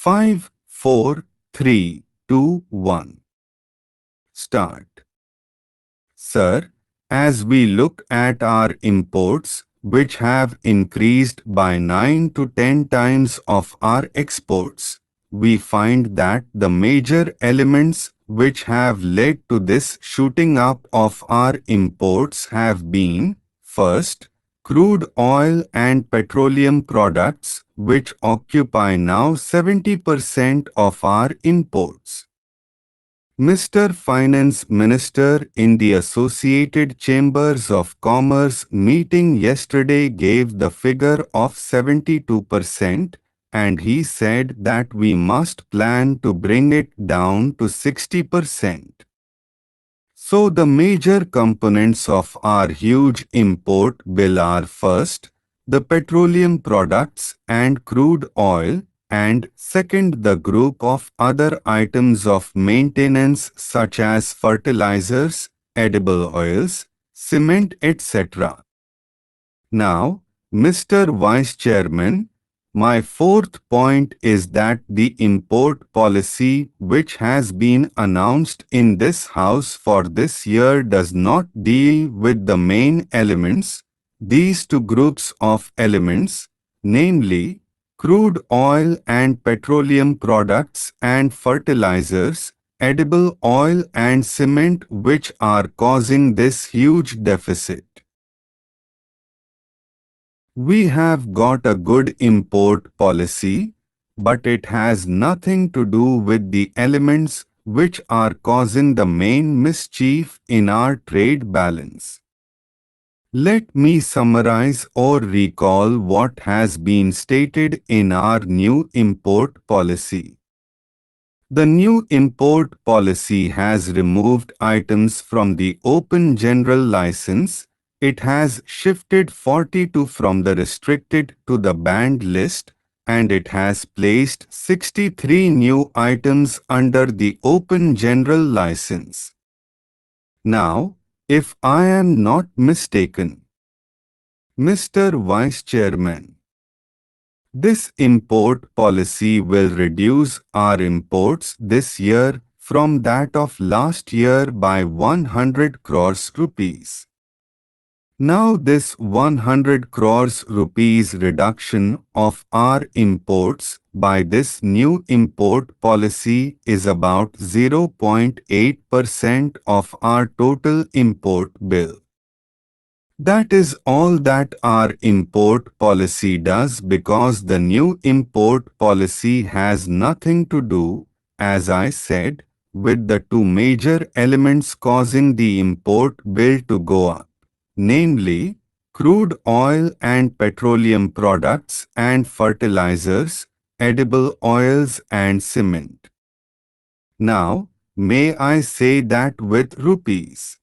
5, 4, 3, 2, 1. Start. Sir, as we look at our imports, which have increased by 9 to 10 times of our exports, we find that the major elements which have led to this shooting up of our imports have been, first, crude oil and petroleum products, which occupy now 70% of our imports. Mr. Finance Minister in the Associated Chambers of Commerce meeting yesterday gave the figure of 72%, and he said that we must plan to bring it down to 60%. So the major components of our huge import bill are first, the petroleum products and crude oil, and second the group of other items of maintenance such as fertilizers, edible oils, cement, etc. Now, Mr. Vice Chairman, my fourth point is that the import policy which has been announced in this House for this year does not deal with the main elements, these two groups of elements, namely, crude oil and petroleum products and fertilizers, edible oil and cement, which are causing this huge deficit. We have got a good import policy, but it has nothing to do with the elements which are causing the main mischief in our trade balance. Let me summarize or recall what has been stated in our new import policy. The new import policy has removed items from the open general license. It has shifted 42 from the restricted to the banned list, and it has placed 63 new items under the open general license. Now, if I am not mistaken, Mr. Vice Chairman, this import policy will reduce our imports this year from that of last year by 100 crores rupees. Now this 100 crores rupees reduction of our imports by this new import policy is about 0.8% of our total import bill. That is all that our import policy does, because the new import policy has nothing to do, as I said, with the two major elements causing the import bill to go up, namely, crude oil and petroleum products and fertilizers, edible oils and cement. Now, may I say that with rupees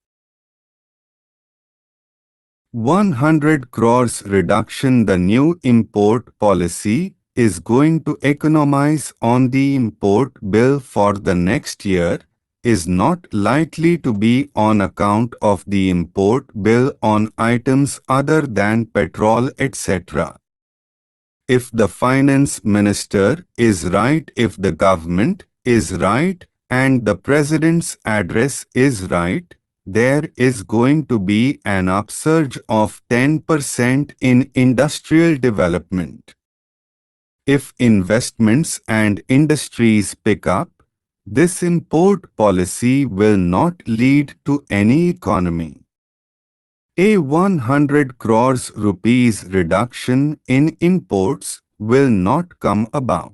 100 crores reduction, the new import policy is going to economize on the import bill for the next year, is not likely to be on account of the import bill on items other than petrol, etc. If the finance minister is right, if the government is right, and the president's address is right, there is going to be an upsurge of 10% in industrial development. If investments and industries pick up, this import policy will not lead to any economy. A 100 crores rupees reduction in imports will not come about.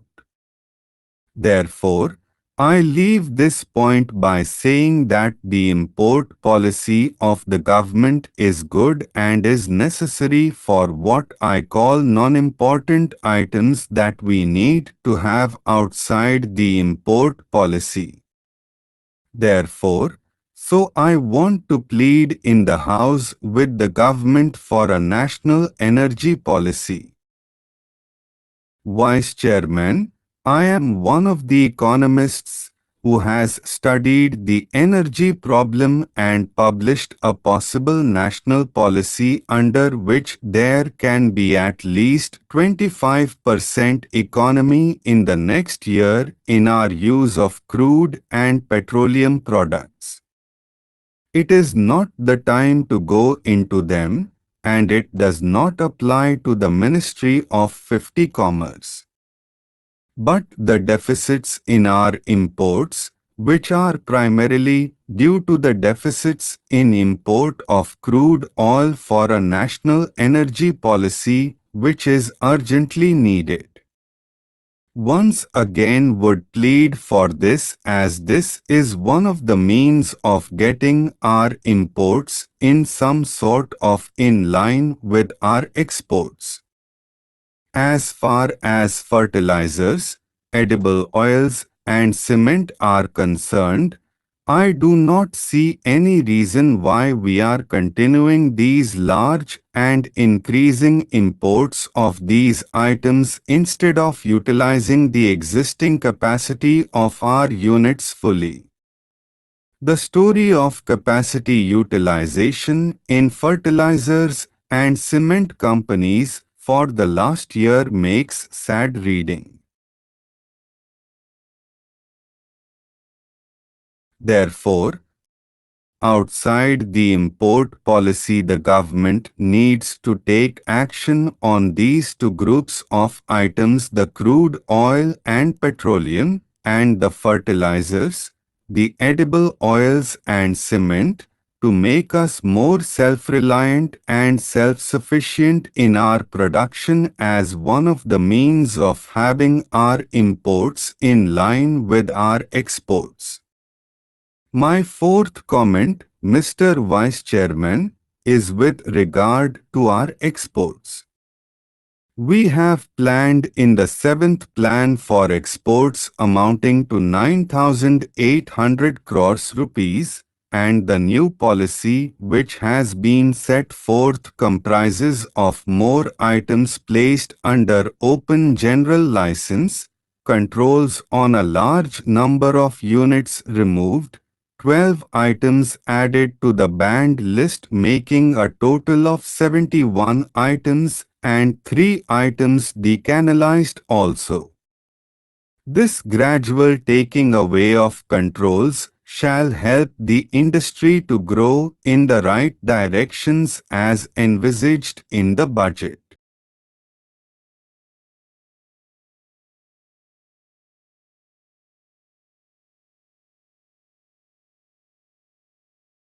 Therefore, I leave this point by saying that the import policy of the government is good and is necessary for what I call non-important items that we need to have outside the import policy. Therefore, so I want to plead in the House with the government for a national energy policy. Vice Chairman, I am one of the economists who has studied the energy problem and published a possible national policy under which there can be at least 25% economy in the next year in our use of crude and petroleum products. It is not the time to go into them, and it does not apply to the Ministry of 50 Commerce. But the deficits in our imports, which are primarily due to the deficits in import of crude oil for a national energy policy which is urgently needed. Once again would plead for this, as this is one of the means of getting our imports in some sort of in line with our exports. As far as fertilizers, edible oils and cement are concerned, I do not see any reason why we are continuing these large and increasing imports of these items instead of utilizing the existing capacity of our units fully. The story of capacity utilization in fertilizers and cement companies for the last year makes sad reading. Therefore, outside the import policy, the government needs to take action on these two groups of items: the crude oil and petroleum, and the fertilizers, the edible oils and cement, to make us more self-reliant and self-sufficient in our production as one of the means of having our imports in line with our exports. My fourth comment, Mr. Vice Chairman, is with regard to our exports. We have planned in the 7th plan for exports amounting to 9,800 crores rupees, and the new policy which has been set forth comprises of more items placed under open general license, controls on a large number of units removed, 12 items added to the banned list, making a total of 71 items, and 3 items decanalized also. This gradual taking away of controls shall help the industry to grow in the right directions as envisaged in the budget.